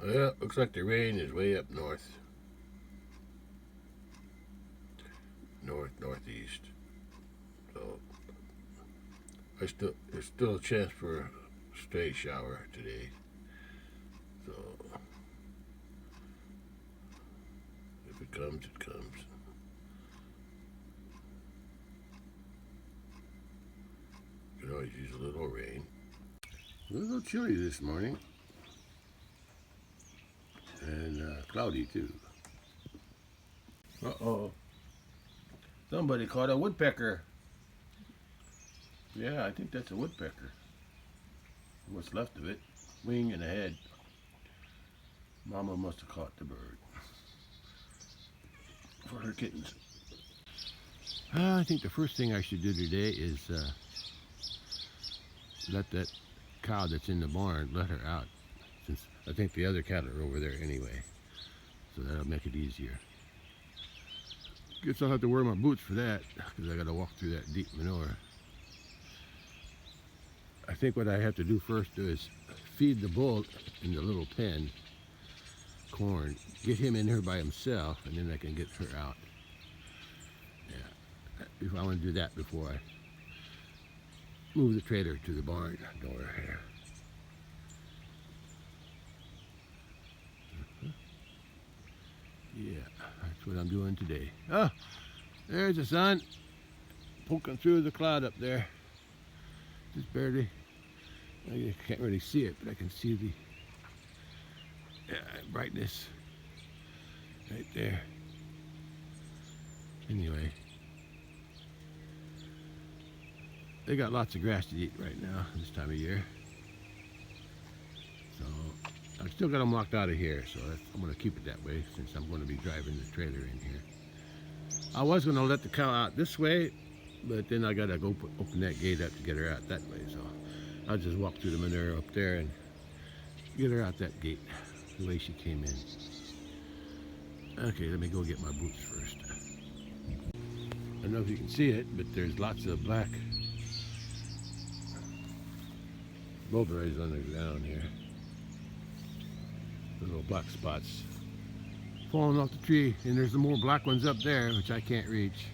Well, looks like the rain is way up north. Northeast. So there's still a chance for a stray shower today. So if it comes, it comes. You can always use a little rain. A little chilly this morning. And cloudy too. Uh-oh. Somebody caught a woodpecker. Yeah, I think that's a woodpecker. What's left of it. Wing and a head. Mama must have caught the bird. For her kittens. I think the first thing I should do today is let that cow that's in the barn, let her out. Since I think the other cattle are over there anyway. So that'll make it easier. Guess I'll have to wear my boots for that, because I got to walk through that deep manure. I think what I have to do first is feed the bull in the little pen corn, get him in here by himself, and then I can get her out. Yeah, if I want to do that before I move the trailer to the barn door here. Yeah, that's what I'm doing today. Oh, there's the sun poking through the cloud up there. Just barely. I can't really see it, but I can see the brightness right there. Anyway, they got lots of grass to eat right now this time of year. So I've still got them locked out of here, so I'm going to keep it that way since I'm going to be driving the trailer in here. I was going to let the cow out this way, but then I got to go open that gate up to get her out that way. So I'll just walk through the manure up there and get her out that gate the way she came in. Okay, let me go get my boots first. I don't know if you can see it, but there's lots of black mulberries on the ground here. Little black spots falling off the tree, and there's some more black ones up there which I can't reach.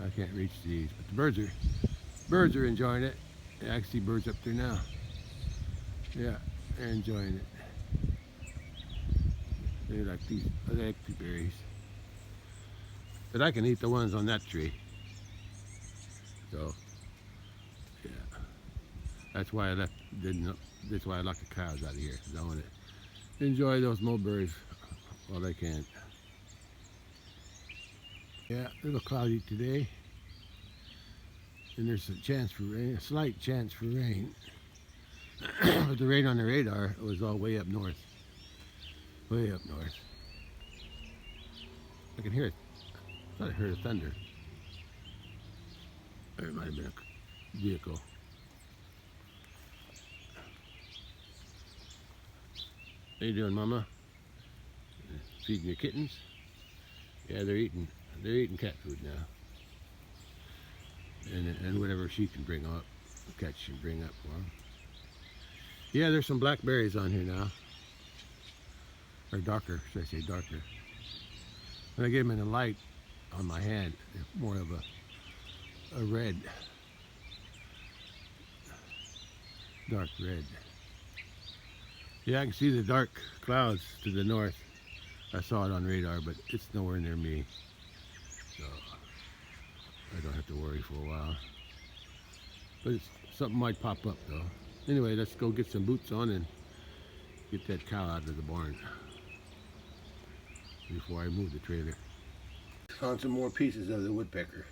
I can't reach these, but the birds are enjoying it. I can see birds up there now. Yeah, they're enjoying it. They like these, I like the berries, but I can eat the ones on that tree. So yeah, that's why I left. That's why I locked the cows out of here. I want to enjoy those mulberries while I can. Yeah, a little cloudy today, and there's a chance for rain, a slight chance for rain. But the rain on the radar was all way up north. Way up north. I can hear it. I thought I heard a thunder. Or it might have been a vehicle. How you doing, Mama? Feeding your kittens? Yeah, they're eating cat food now. And whatever she can bring up, catch and bring up for them. Yeah, there's some blackberries on here now. Or darker, should I say darker. When I get them in the light on my hand, they're more of a red. Dark red. Yeah, I can see the dark clouds to the north. I saw it on radar, but it's nowhere near me. So I don't have to worry for a while. But something might pop up though. Anyway, let's go get some boots on and get that cow out of the barn before I move the trailer. Found some more pieces of the woodpecker.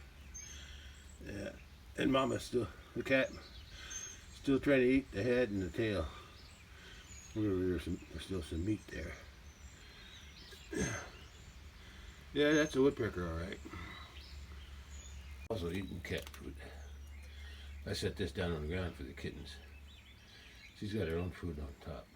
Yeah, and Mama's still, the cat, still trying to eat the head and the tail. There's still some meat there. Yeah, that's a woodpecker, all right. Also eating cat food. I set this down on the ground for the kittens. She's got her own food on top.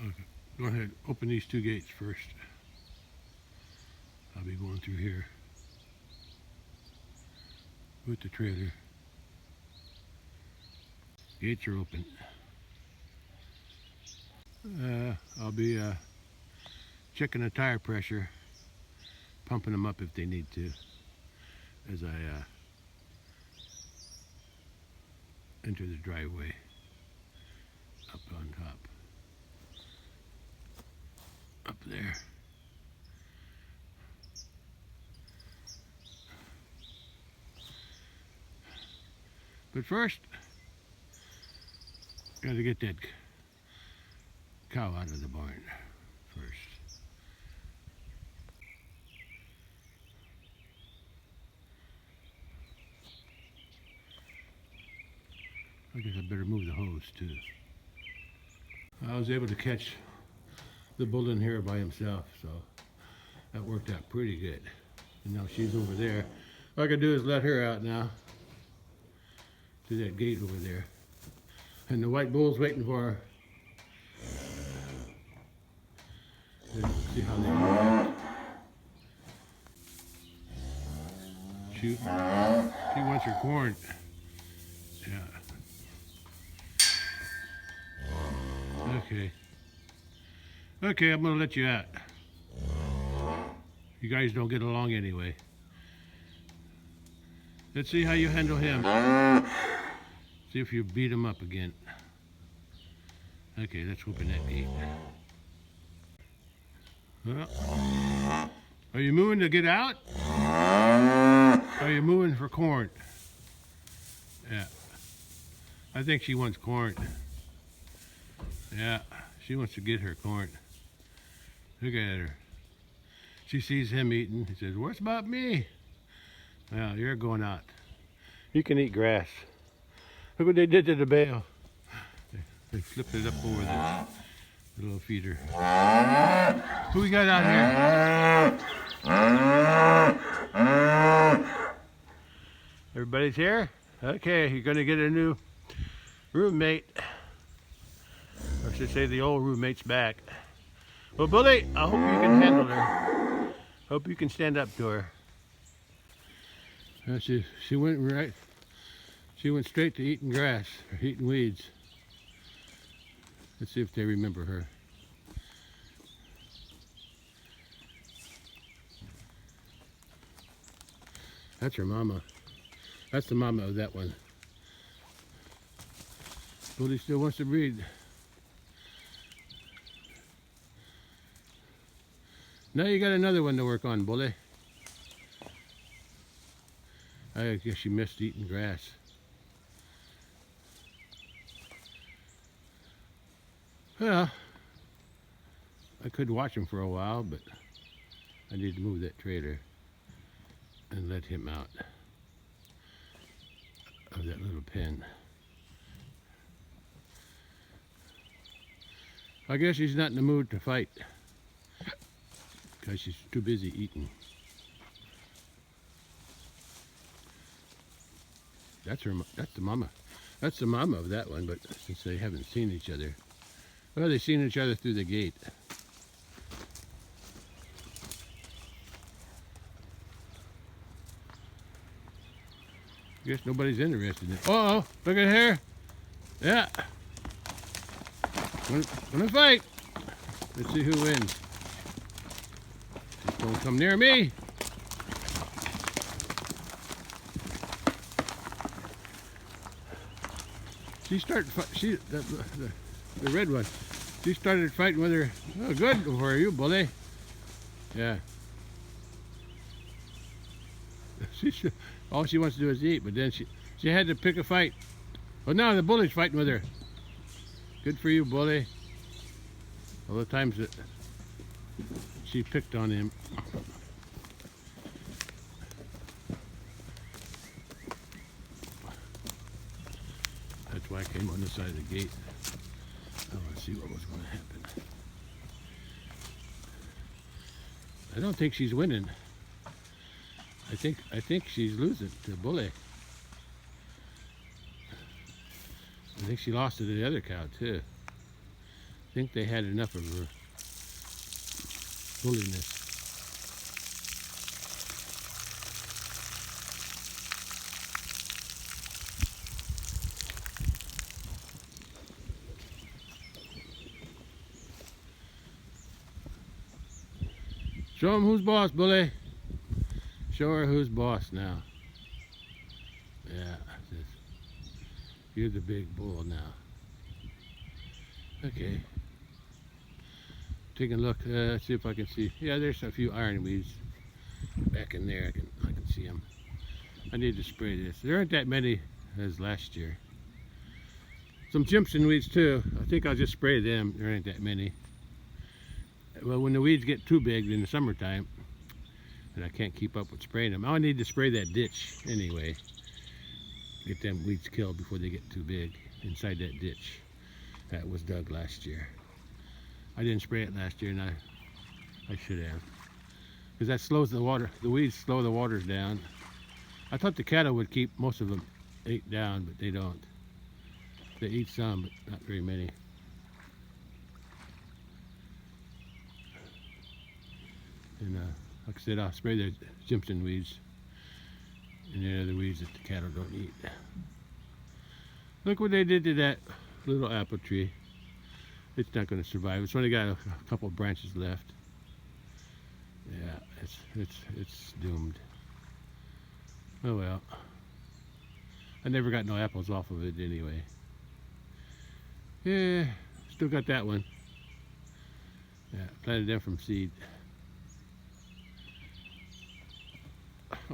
Okay, go ahead, open these two gates first. I'll be going through here with the trailer. Gates are open. I'll be checking the tire pressure, pumping them up if they need to, as I enter the driveway up on top. Up there. But first, got to get that cow out of the barn first. I guess I better move the hose too. I was able to catch the bull in here by himself, so that worked out pretty good. And now she's over there. All I can do is let her out now to that gate over there. And the white bull's waiting for her. Let's see how they react. She wants her corn. Yeah. Okay. Okay, I'm gonna let you out. You guys don't get along anyway. Let's see how you handle him. See if you beat him up again. Okay, let's open that gate. Well, are you moving to get out? Are you moving for corn? Yeah. I think she wants corn. Yeah, she wants to get her corn. Look at her. She sees him eating. He says, "What's about me?" Well, you're going out. You can eat grass. Look what they did to the bale. They flipped it up over the little feeder. Who we got out here? Everybody's here? Okay, you're gonna get a new roommate. Or I should say the old roommate's back. Well, Bully, I hope you can handle her. Hope you can stand up to her. She went right. She went straight to eating grass, or eating weeds. Let's see if they remember her. That's her mama. That's the mama of that one. Bully still wants to breed. Now you got another one to work on, Bully. I guess she missed eating grass. Well, I could watch him for a while, but I need to move that trailer and let him out of that little pen. I guess she's not in the mood to fight because she's too busy eating. That's the mama. That's the mama of that one, but since they haven't seen each other. Well, they've seen each other through the gate. Guess nobody's interested in it. Uh-oh, look at her. Yeah. Gonna fight. Let's see who wins. Just don't come near me. She started. The red one. She started fighting with her. Oh, good for you, Bully. Yeah. All she wants to do is eat, but then she had to pick a fight. Well, now the Bully's fighting with her. Good for you, Bully. All the times that she picked on him. That's why I came on the side of the gate. I want to see what was going to happen. I don't think she's winning. I think she's losing to Bully. I think she lost to the other cow too. I think they had enough of her bulliness. Show him who's boss, bully. Show her who's boss now. Yeah, you're the big bull now. Okay. Taking a look, see if I can see. Yeah, there's a few ironweeds back in there. I can see them. I need to spray this. There aren't that many as last year. Some Jimson weeds too. I think I'll just spray them. There ain't that many. Well, when the weeds get too big in the summertime, and I can't keep up with spraying them, I need to spray that ditch anyway. Get them weeds killed before they get too big inside that ditch that was dug last year. I didn't spray it last year, and I should have, because that slows the water. The weeds slow the waters down. I thought the cattle would keep most of them ate down, but they don't. They eat some, but not very many. And like I said, I'll spray the Jimson weeds and the other weeds that the cattle don't eat. Look what they did to that little apple tree. It's not going to survive. It's only got a couple of branches left. Yeah, it's doomed. Oh well. I never got no apples off of it anyway. Yeah, still got that one. Yeah, planted them from seed.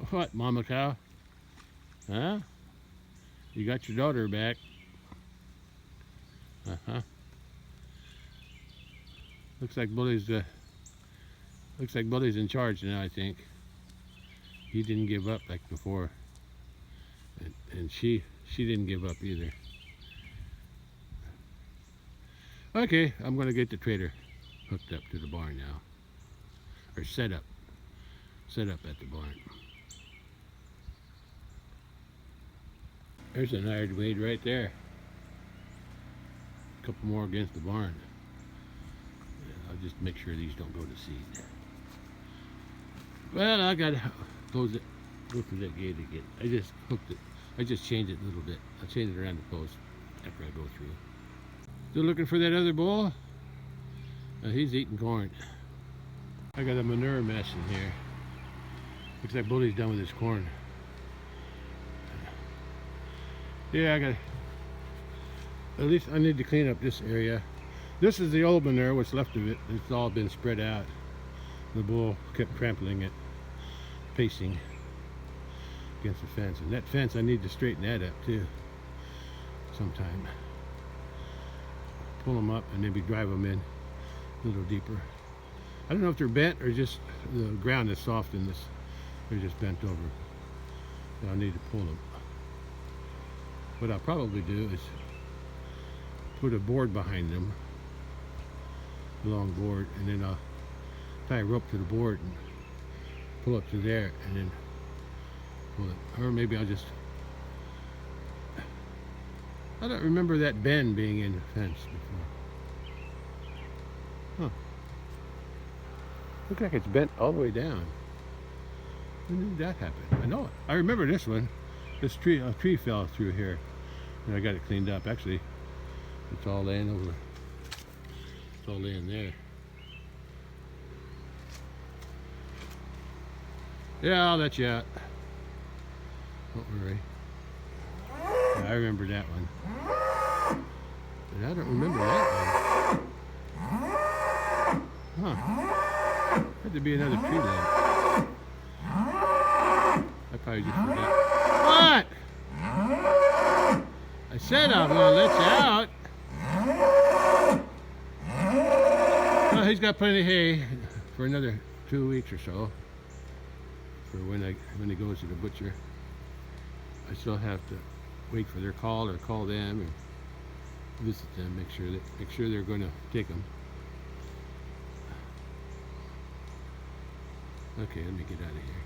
What, mama cow? Huh? You got your daughter back. Uh-huh. Looks like Bully's in charge now, I think. He didn't give up like before. And she didn't give up either. Okay, I'm gonna get the trailer hooked up to the barn now. Or set up at the barn. There's an ironweed right there. A couple more against the barn. Yeah, I'll just make sure these don't go to seed. Well, I gotta close it, go through that gate again. I just hooked it. I just changed it a little bit. I'll change it around the post after I go through. Still looking for that other bull? He's eating corn. I got a manure mess in here. Looks like Bully's done with his corn. Yeah, at least I need to clean up this area. This is the old manure, what's left of it. It's all been spread out. The bull kept trampling it, pacing against the fence. And that fence, I need to straighten that up too sometime. Pull them up and maybe drive them in a little deeper. I don't know if they're bent or just the ground is soft in this. They're just bent over. So I need to pull them. What I'll probably do is put a board behind them, a long board, and then I'll tie a rope to the board and pull up to there and then pull it. Or maybe I'll just, I don't remember that bend being in the fence before. Huh. Looks like it's bent all the way down. When did that happen? I know it. I remember this one. A tree fell through here, and I got it cleaned up. Actually, it's all laying over. It's all laying there. Yeah, I'll let you out. Don't worry. Yeah, I remember that one. But I don't remember that one. Huh. Had to be another tree limb. I probably just forgot. What? I said I'm gonna let you out. Well, he's got plenty of hay for another 2 weeks or so. For when he goes to the butcher. I still have to wait for their call or call them and visit them, make sure they're going to take them. Okay, let me get out of here.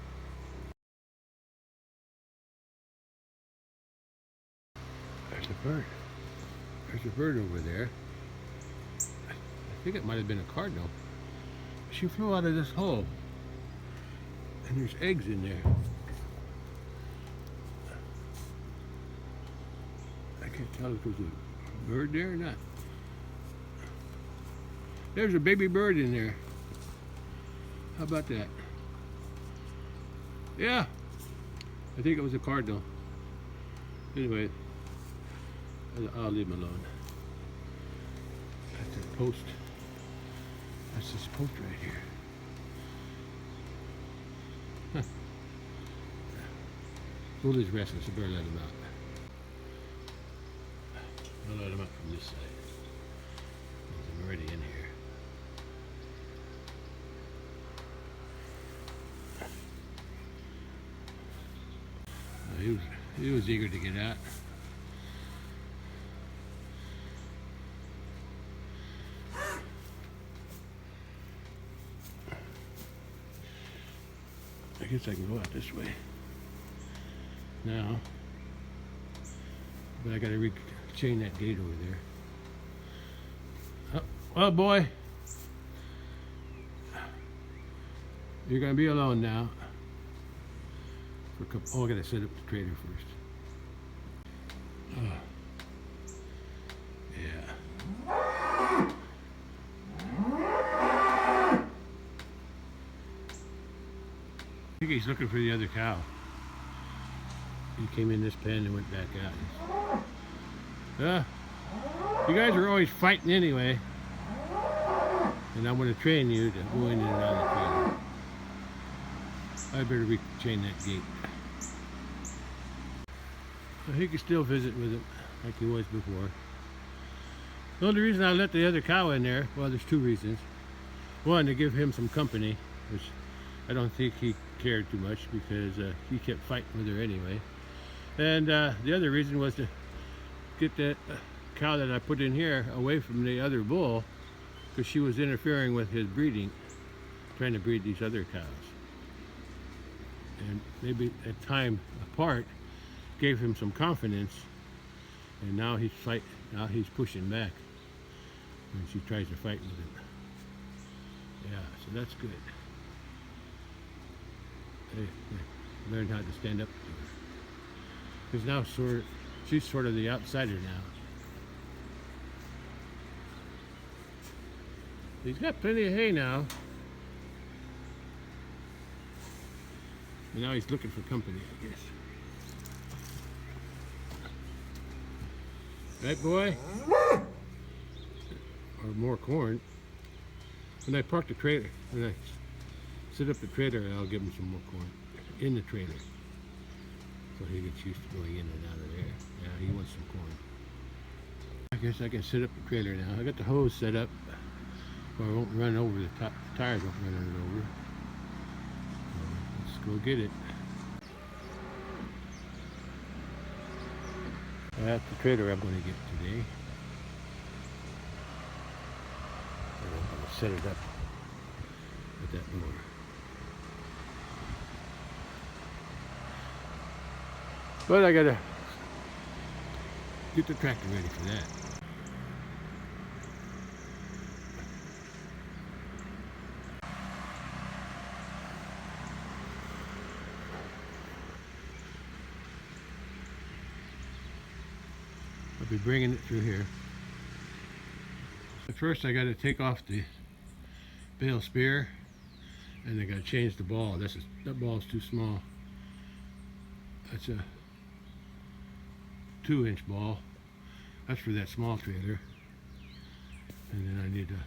There's a bird. There's a bird over there. I think it might have been a cardinal. She flew out of this hole. And there's eggs in there. I can't tell if there's a bird there or not. There's a baby bird in there. How about that? Yeah, I think it was a cardinal. Anyway, I'll leave him alone. That's a post. That's this post right here. Huh. Bull is restless, I better let him out. I'll let him out from this side. I'm already in here. He was eager to get out. I guess I can go out this way now, but I gotta chain that gate over there. Oh, well, boy, you're gonna be alone now. For a couple, oh, I gotta set up the trailer first. Yeah. I think he's looking for the other cow. He came in this pen and went back out. You guys are always fighting anyway. And I'm going to train you to go in and out of the trailer. I better chain that gate. So he can still visit with him like he was before. The only reason I let the other cow in there, well, there's two reasons. One, to give him some company, which I don't think he cared too much because he kept fighting with her anyway. And the other reason was to get that cow that I put in here away from the other bull, because she was interfering with his breeding, trying to breed these other cows. And maybe at time apart gave him some confidence, and now he's pushing back when she tries to fight with him. Yeah, so that's good. Hey, learn how to stand up to her. Because now she's sort of the outsider now. He's got plenty of hay now. And now he's looking for company, I guess. Right, boy? Or more corn. When I park the trailer, when I set up the trailer, I'll give him some more corn in the trailer. So he gets used to going in and out of there. Yeah, he wants some corn. I guess I can set up the trailer now. I got the hose set up, so I won't run over the top. The tires won't run it over. So let's go get it. That's the trailer I'm going to get today. And I'm going to set it up with that motor. But I gotta get the tractor ready for that. I'll be bringing it through here. At first I gotta take off the bale spear, and I gotta change the ball. That ball's too small. That's a 2-inch ball. That's for that small trailer. And then I need a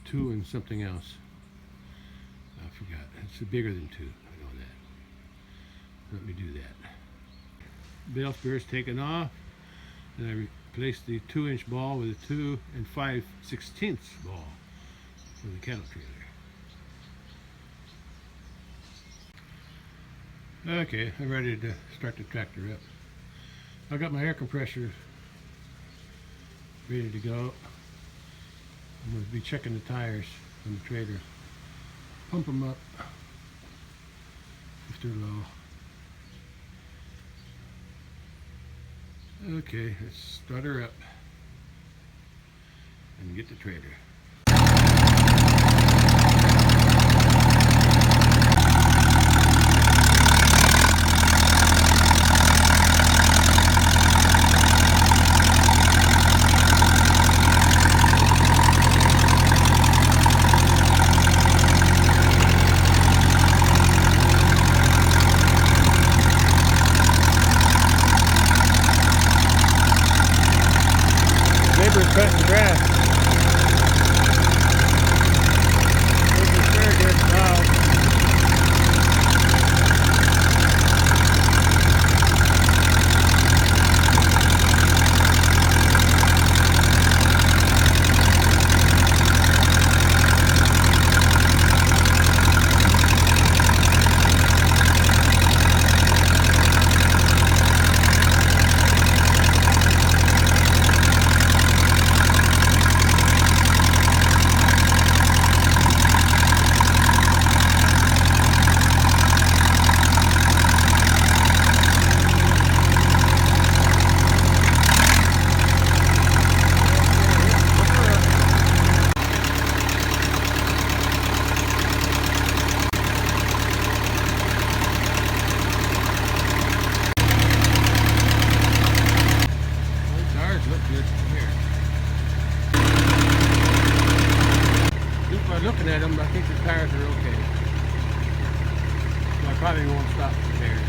2 and something else. I forgot. It's bigger than 2. I know that. Let me do that. Bale spear is taken off, and I replace the 2-inch ball with a 2 5/16 ball for the cattle trailer. Okay, I'm ready to start the tractor up. I got my air compressor ready to go. I'm going to be checking the tires on the trailer. Pump them up if they're low. Okay, let's start her up and get the trailer. worker cutting grass. This is sure good now. Looking at them, I think the tires are okay. So I probably won't stop from there.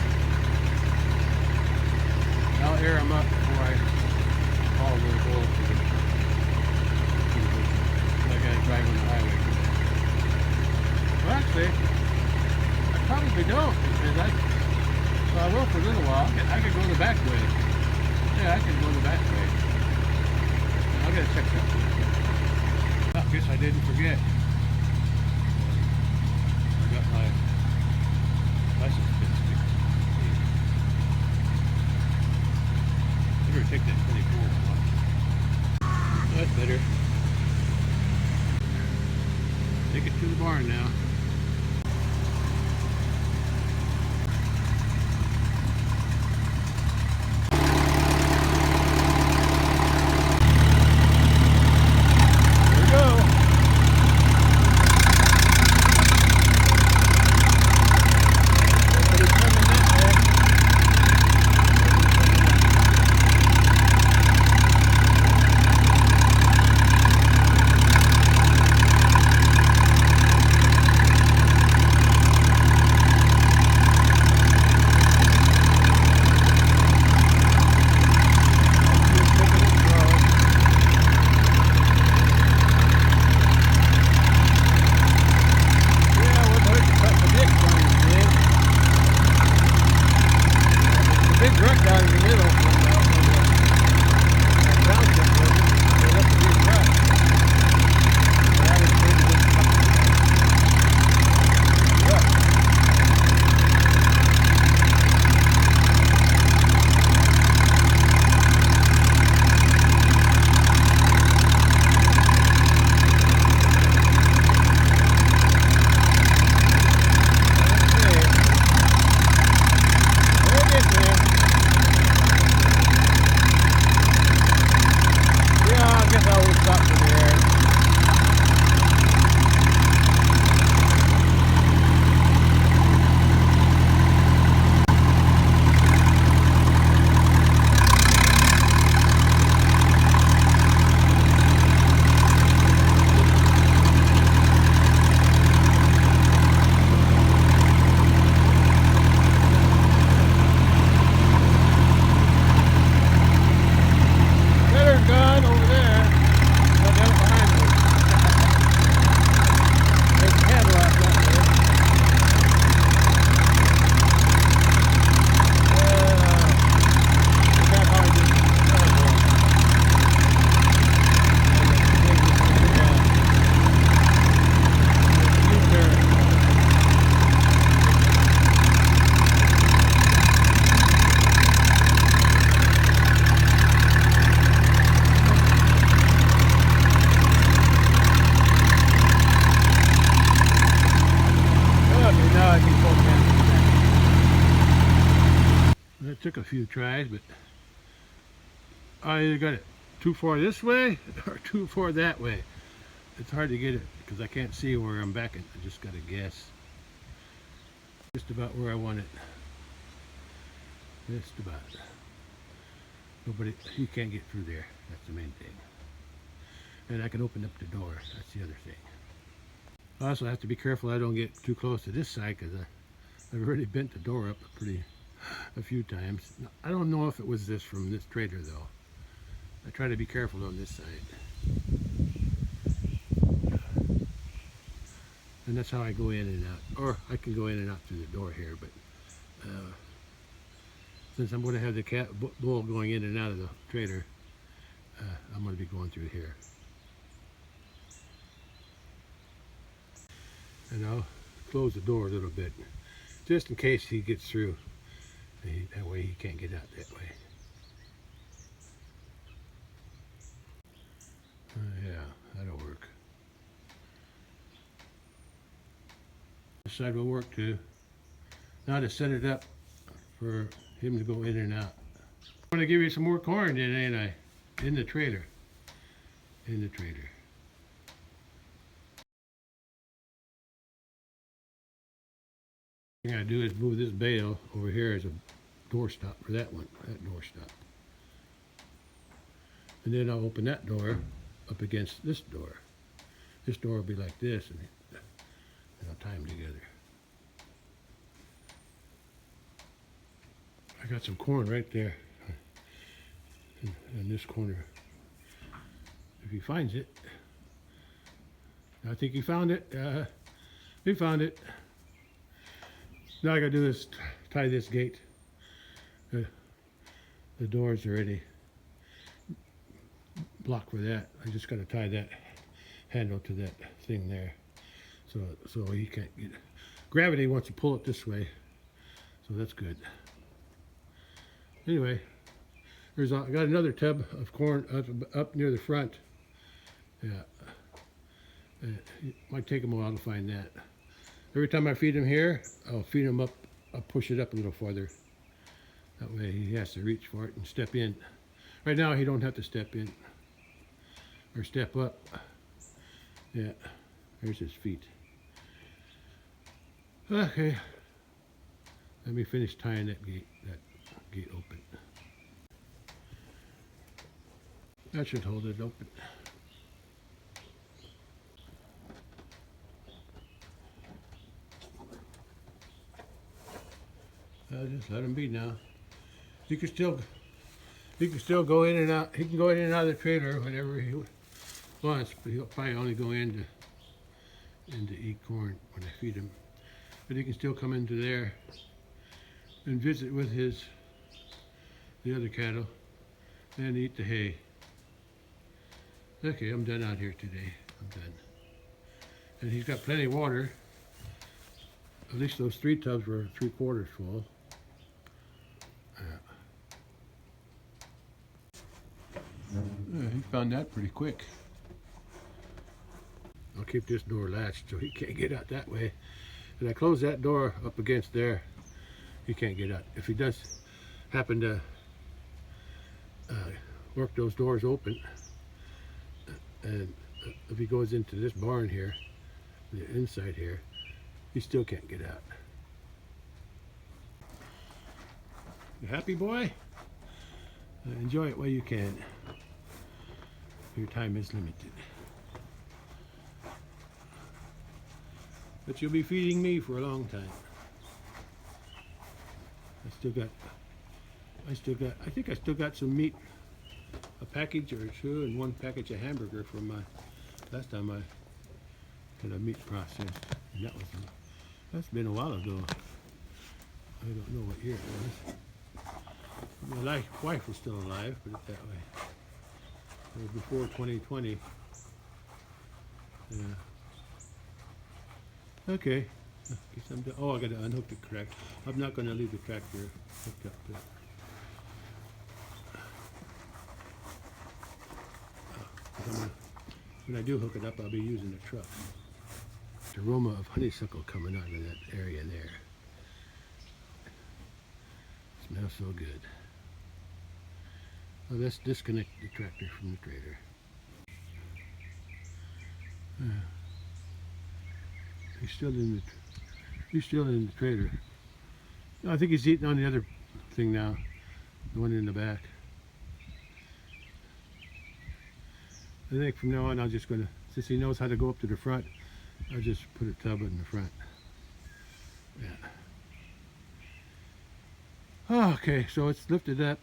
I'll air them up before I haul the oil to them. I gotta drive on the highway. Well, actually, I probably don't, because well, I will for a little while. I could go the back way. Yeah, I could go the back way. I gotta check something. I guess I didn't forget. Got my license plate sticker. I better take that 24 one. That's better. Take it to the barn now. It took a few tries, but I either got it too far this way or too far that way. It's hard to get it because I can't see where I'm backing. I just got to guess. Just about where I want it. Just about. Nobody, you can't get through there. That's the main thing. And I can open up the door. That's the other thing. I also have to be careful I don't get too close to this side because I've already bent the door up a few times. I don't know if it was this from this trailer though. I try to be careful on this side. And that's how I go in and out. Or I can go in and out through the door here, but since I'm going to have the bull going in and out of the trailer, I'm going to be going through here. And I'll close the door a little bit, just in case he gets through. That way he can't get out that way. Yeah, that'll work. This side will work too. Now to set it up for him to go in and out. I'm going to give you some more corn then, ain't I? In the trailer. In the trailer. What I'm going to do is move this bale over here as a doorstop for that one, that doorstop. And then I'll open that door up against this door. This door will be like this, and I'll tie them together. I got some corn right there in this corner. If he finds it, I think he found it. He found it. Now I gotta do is tie this gate. The door's already blocked for that. I just gotta tie that handle to that thing there, so he can't get. Gravity wants to pull it this way, so that's good. Anyway, I got another tub of corn up near the front. Yeah, it might take him a while to find that. Every time I feed him here, I'll feed him up. I'll push it up a little farther. That way he has to reach for it and step in. Right now he don't have to step in or step up. Yeah, there's his feet. Okay, let me finish tying that gate open. That should hold it open. I'll just let him be now. He can still go in and out. He can go in and out of the trailer whenever he wants, but he'll probably only go in to eat corn when I feed him. But he can still come into there and visit with the other cattle and eat the hay. Okay, I'm done out here today. I'm done. And he's got plenty of water. At least those 3 tubs were 3/4 full. He found that pretty quick. I'll keep this door latched so he can't get out that way. And I close that door up against there. He can't get out. If he does happen to work those doors open, and if he goes into this barn here, the inside here, he still can't get out. You happy, boy? Enjoy it while you can. Your time is limited. But you'll be feeding me for a long time. I think I still got some meat, a package or 2 and 1 package of hamburger from my last time I had a meat processed. And that's been a while ago. I don't know what year it was. My wife was still alive, put it that way. It was before 2020. Yeah. Okay. Guess I'm done. Oh, I got to unhook the tractor. I'm not going to leave the tractor hooked up to. When I do hook it up, I'll be using the truck. The aroma of honeysuckle coming out of that area there. Smells so good. Well, let's disconnect the tractor from the trailer. He's still in the trailer. I think he's eating on the other thing now, the one in the back. I think from now on, I'm just gonna, since he knows how to go up to the front, I'll just put a tub in the front. Yeah. Okay, so it's lifted up.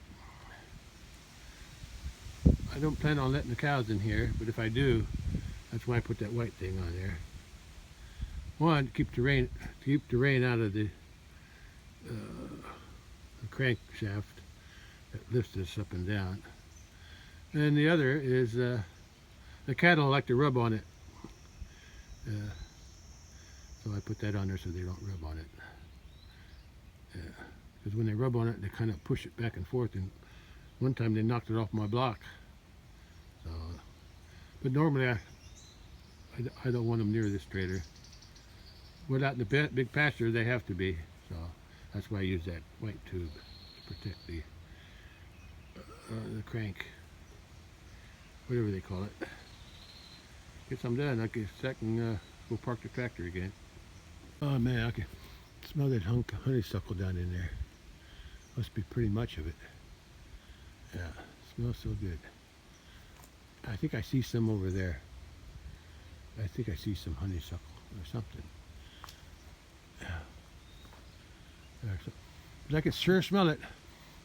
I don't plan on letting the cows in here, but if I do, that's why I put that white thing on there. One, keep the rain out of the crankshaft that lifts this up and down. And the other is the cattle like to rub on it. So I put that on there so they don't rub on it. Because when they rub on it, they kind of push it back and forth. And one time they knocked it off my block. So, but normally I don't want them near this trailer. But out in the big pasture, they have to be. So that's why I use that white tube to protect the crank, whatever they call it. Guess I'm done. I can go park the tractor again. Oh man, I can smell that honeysuckle down in there. Must be pretty much of it. Yeah, smells so good. I think I see some over there. I think I see some honeysuckle or something. Yeah. But I can sure smell it.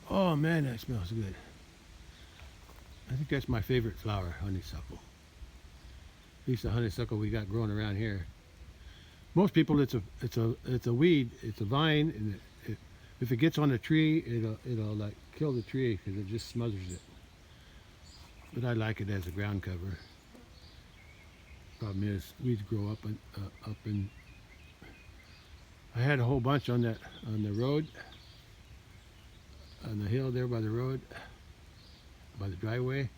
Oh man, that smells good. I think that's my favorite flower, honeysuckle. At least the honeysuckle we got growing around here. Most people, it's a weed, it's a vine, and if it gets on a tree, it'll like kill the tree because it just smothers it. But I like it as a ground cover. Problem is, weeds grow up and I had a whole bunch on the road, on the hill there by the road, by the driveway.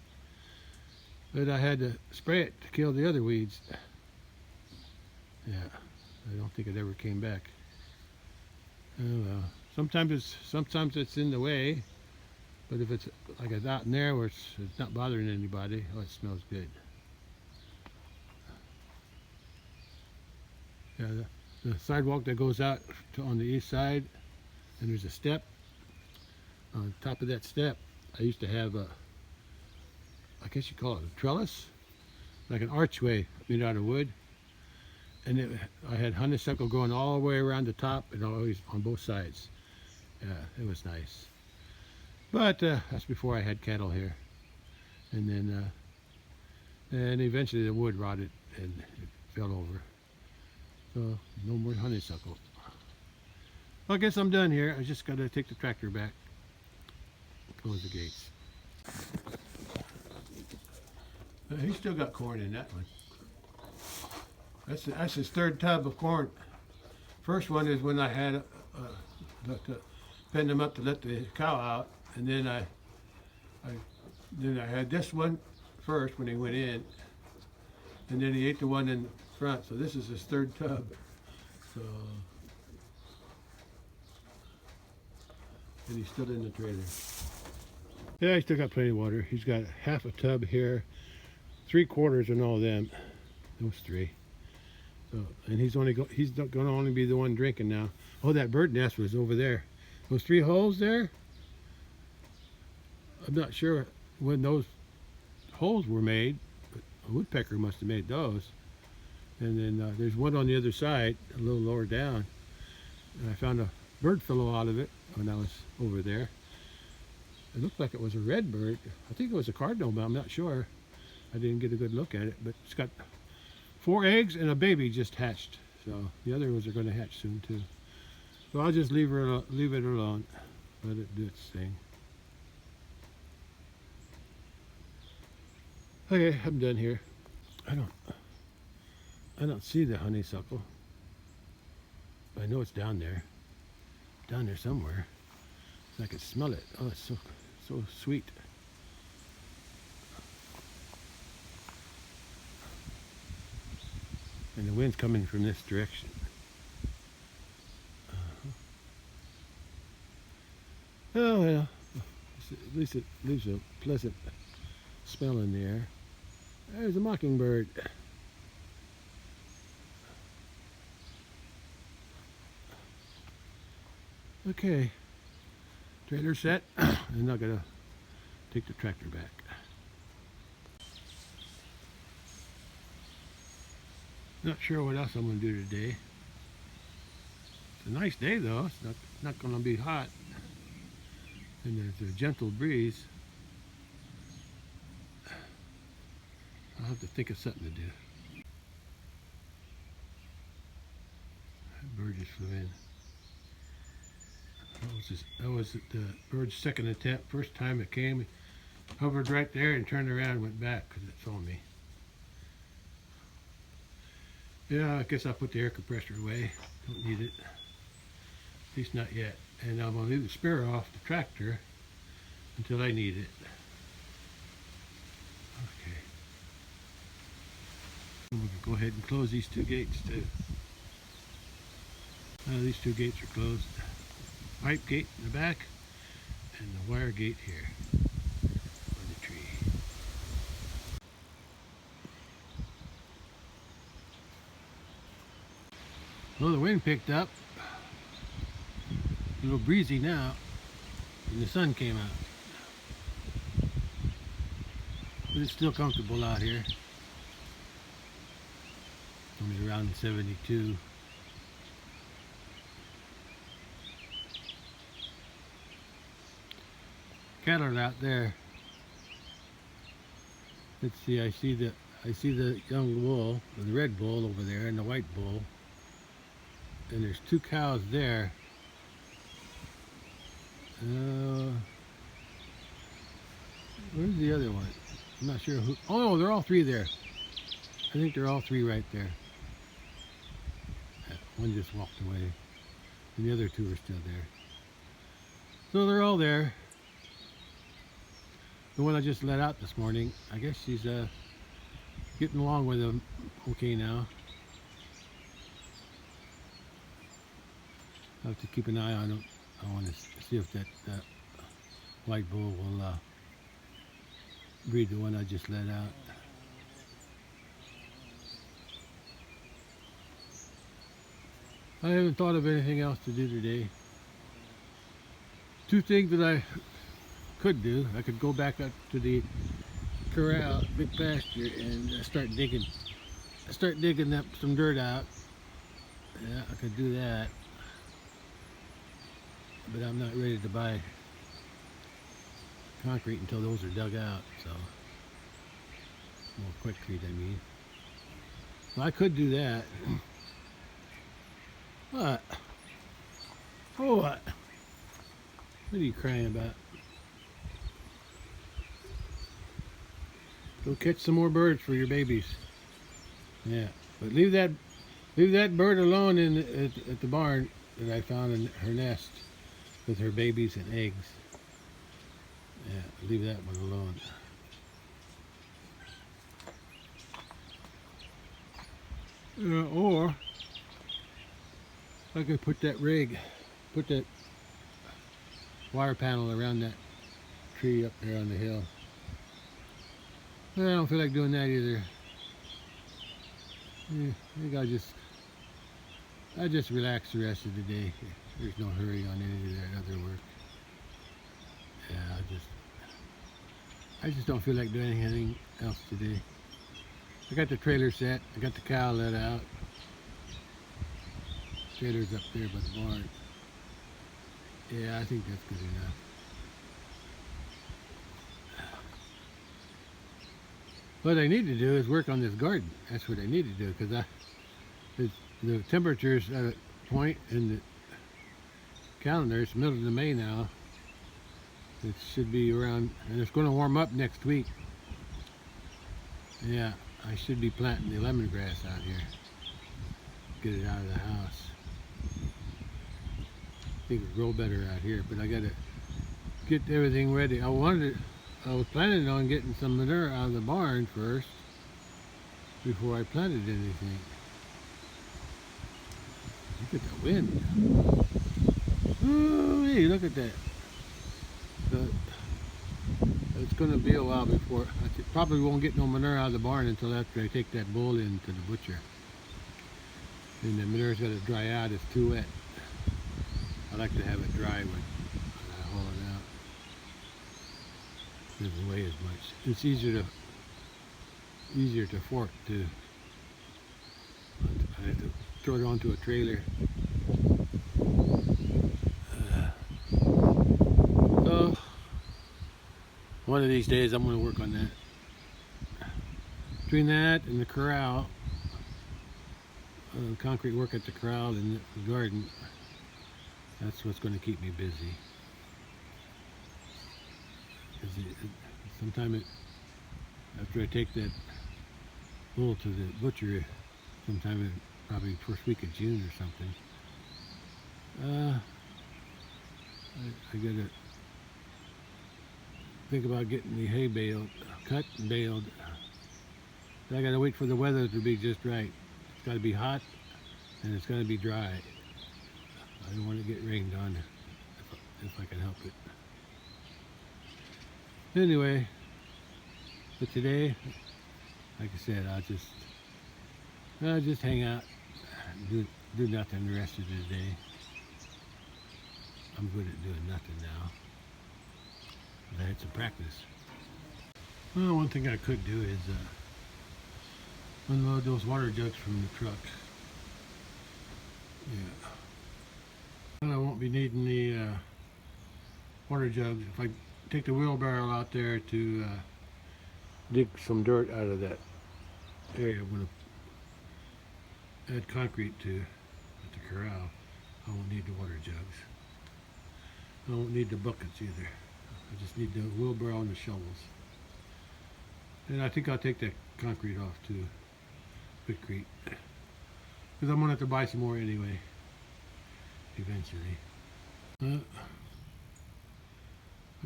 But I had to spray it to kill the other weeds. Yeah, I don't think it ever came back. Oh well. Sometimes it's in the way, but if it's like it's out in there where it's not bothering anybody, oh, it smells good. Yeah, the sidewalk that goes out on the east side, and there's a step. On top of that step, I used to have I guess you call it a trellis, like an archway made out of wood. And I had honeysuckle growing all the way around the top and always on both sides. Yeah, it was nice. But that's before I had cattle here. And then eventually the wood rotted and it fell over. So no more honeysuckle. Well, I guess I'm done here. I just got to take the tractor back, close the gates. He's still got corn in that one. That's his third tub of corn. First one is when I had penned him up to let the cow out, and then I had this one first when he went in, and then he ate the one in front. So this is his third tub. So, and he's still in the trailer. Yeah, he's still got plenty of water. He's got half a tub here, 3/4 in all of them. Those three. So, and he's going to only be the one drinking now. Oh, that bird nest was over there. Those 3 holes there. I'm not sure when those holes were made, but a woodpecker must have made those. And then there's one on the other side, a little lower down. And I found a bird fellow out of it when I was over there. It looked like it was a red bird. I think it was a cardinal, but I'm not sure. I didn't get a good look at it, but it's got 4 eggs and a baby just hatched. So the other ones are going to hatch soon too. So I'll just leave it alone. Let it do its thing. Okay, I'm done here. I don't see the honeysuckle. I know it's down there. Down there somewhere. I can smell it. Oh, it's so sweet. And the wind's coming from this direction. Oh well, at least it leaves a pleasant smell in the air. There's a mockingbird. Okay, trailer set, and I gotta take the tractor back. Not sure what else I'm going to do today. It's a nice day though. It's not going to be hot. And there's a gentle breeze. have to think of something to do. That bird just flew in. That was the bird's second attempt. First time it came, it hovered right there and turned around and went back because it saw me. Yeah, I guess I'll put the air compressor away. Don't need it. At least not yet. And I'm going to leave the spare off the tractor until I need it. Okay. We can go ahead and close these two gates too. These two gates are closed. Pipe gate in the back and the wire gate here on the tree. Well, the wind picked up. A little breezy now, and the sun came out. But it's still comfortable out here. It's around 72. Cattle are out there. Let's see. I see the young bull, the red bull over there, and the white bull. And there's two cows there. Where's the other one? I'm not sure who. Oh, they're all three there. I think they're all three right there. One just walked away, and the other two are still there. So they're all there. The one I just let out this morning, I guess she's getting along with them okay now. I have to keep an eye on them. I want to see if that white bull will breed the one I just let out. I haven't thought of anything else to do today. Two things that I could do. I could go back up to the corral, big pasture, and start digging up some dirt out. Yeah, I could do that. But I'm not ready to buy concrete until those are dug out, so more quickly, I mean. Well, I could do that. What? Oh, what? What are you crying about? Go catch some more birds for your babies. Yeah, but leave that bird alone at the barn that I found in her nest with her babies and eggs. Yeah, leave that one alone. Or I could put that wire panel around that tree up there on the hill. Well, I don't feel like doing that either. Yeah, I think I'll just relax the rest of the day. There's no hurry on any of that other work. Yeah, I just don't feel like doing anything else today. I got the trailer set. I got the cow let out. Trailer's up there by the barn. Yeah, I think that's good enough. What I need to do is work on this garden. That's what I need to do, because the temperature's at a point in the calendar. It's middle of May now. It should be around, and it's going to warm up next week. Yeah, I should be planting the lemongrass out here. Get it out of the house. I think it'll grow better out here, but I got to get everything ready. I was planning on getting some manure out of the barn first before I planted anything. Look at the wind. Oh, hey, look at that. It's going to be a while before. I probably won't get no manure out of the barn until after I take that bull in to the butcher. And the manure's got to dry out. It's too wet. I like to have it dry when I haul it out. It doesn't weigh as much. It's easier to fork too. I have to throw it onto a trailer. So one of these days I'm going to work on that. Between that and the corral, concrete work at the corral and the garden, that's what's going to keep me busy. Sometime after I take that bull to the butcher, sometime probably first week of June or something, I gotta think about getting the hay baled, cut and baled. But I gotta wait for the weather to be just right. It's gotta be hot and it's gotta be dry. I don't want to get rained on if I can help it. Anyway, but today, like I said, I'll just hang out, do nothing the rest of the day. I'm good at doing nothing now. But I had some practice. Well, one thing I could do is unload those water jugs from the truck. Yeah. And I won't be needing the water jugs if I take the wheelbarrow out there to dig some dirt out of that area. I'm going to add concrete to at the corral. I won't need the water jugs. I won't need the buckets either. I just need the wheelbarrow and the shovels. And I think I'll take that concrete off to Bitcrete, because I'm going to have to buy some more anyway, eventually. I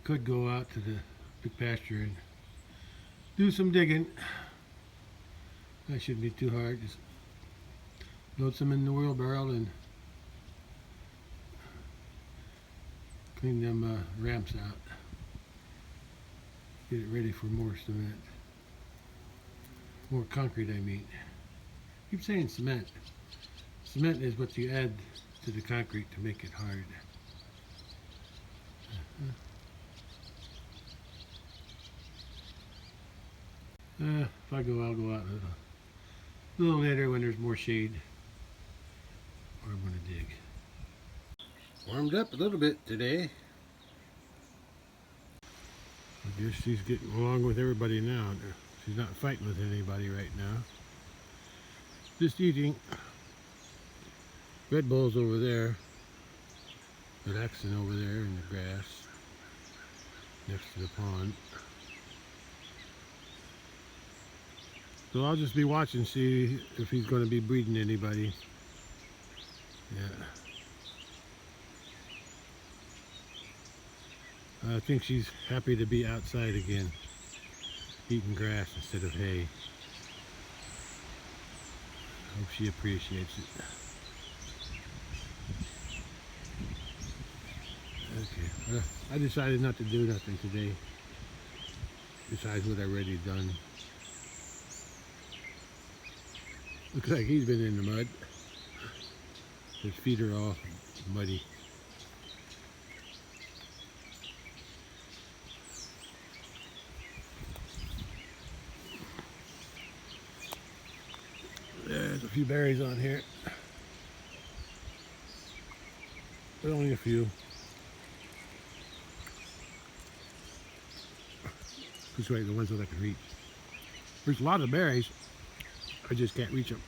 could go out to the big pasture and do some digging. That shouldn't be too hard. Just load some in the wheelbarrow and clean them ramps out. Get it ready for more cement. More concrete, I mean. I keep saying cement. Cement is what you add to the concrete to make it hard. If I go, I'll go out a little later when there's more shade, or I'm going to dig. Warmed up a little bit today. I guess she's getting along with everybody now. She's not fighting with anybody right now. Just eating. Red Bull's over there, relaxing over there in the grass next to the pond. So I'll just be watching, see if he's going to be breeding anybody. Yeah. I think she's happy to be outside again, eating grass instead of hay. I hope she appreciates it. Okay, I decided not to do nothing today, besides what I already done. Looks like he's been in the mud. His feet are all muddy. There's a few berries on here, but only a few. This way, the ones that I can reach. There's a lot of berries. I just can't reach them.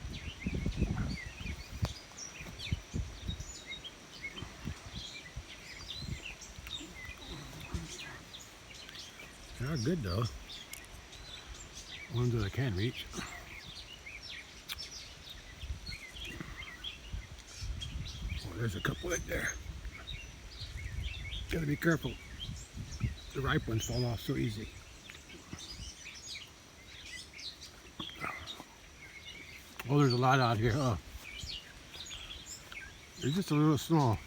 They are good though. Ones that I can reach. Oh, there's a couple right there. Gotta be careful. The ripe ones fall off so easy. Oh, there's a lot out here. Oh, they're just a little small.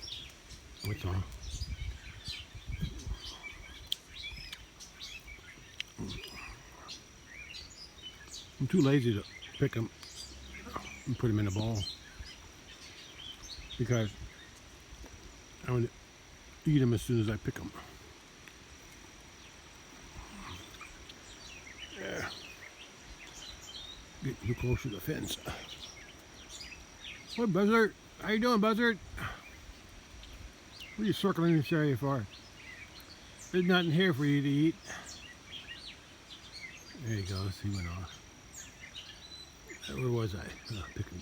That's all. I'm too lazy to pick them and put them in a bowl because I want to eat them as soon as I pick them. Yeah. Getting too close to the fence. What, Buzzard? How you doing, Buzzard? What are you circling this area for? There's nothing here for you to eat. There he goes. He went off. Where was I? Picking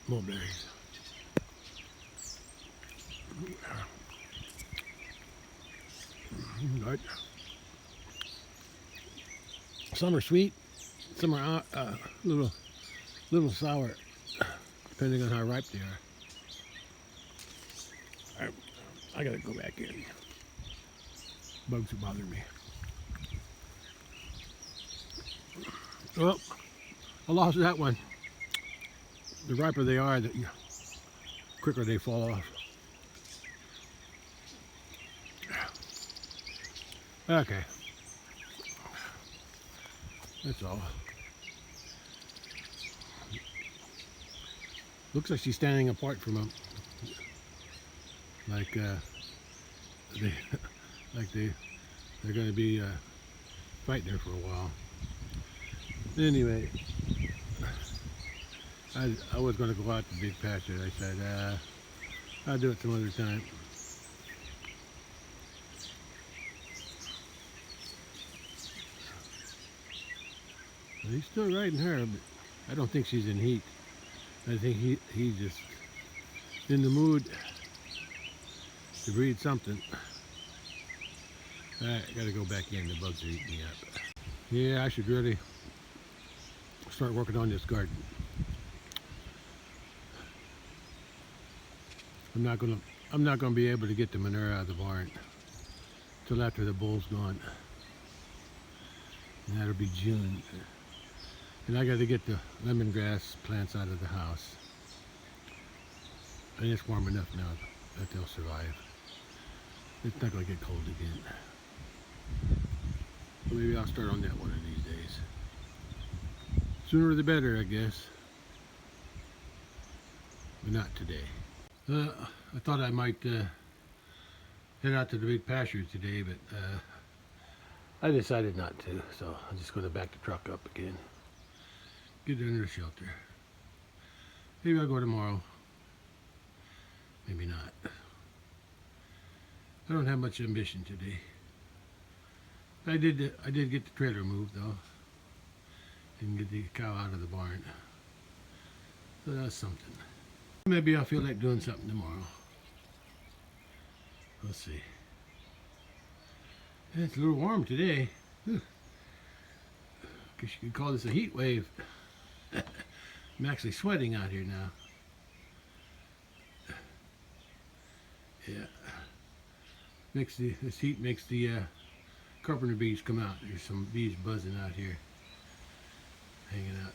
mulberries. Right. Some are sweet, some are little sour, depending on how ripe they are. I gotta go back in. Bugs are bothering me. Well, I lost that one. The riper they are, the quicker they fall off. Okay. That's all. Looks like she's standing apart from them. Like they're going to be fighting there for a while. Anyway, I was going to go out to big pasture. I said I'll do it some other time. He's still riding her, but I don't think she's in heat. I think he's just in the mood to breed something. Alright, I gotta go back in. The bugs are eating me up. Yeah, I should really start working on this garden. I'm not gonna be able to get the manure out of the barn till after the bull's gone. And that'll be June. And I got to get the lemongrass plants out of the house. And it's warm enough now that they'll survive. It's not going to get cold again. So maybe I'll start on that one of these days. Sooner the better, I guess. But not today. I thought I might head out to the big pasture today, but I decided not to. So I'm just going to back the truck up again. Get under the shelter. Maybe I'll go tomorrow. Maybe not. I don't have much ambition today. I did get the trailer moved though, and get the cow out of the barn. So that's something. Maybe I'll feel like doing something tomorrow. We'll see. It's a little warm today. Guess you could call this a heat wave. I'm actually sweating out here now. Yeah. This heat makes the carpenter bees come out. There's some bees buzzing out here, hanging out.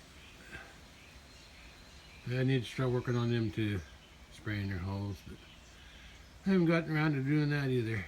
I need to start working on them too, spraying their holes, but I haven't gotten around to doing that either.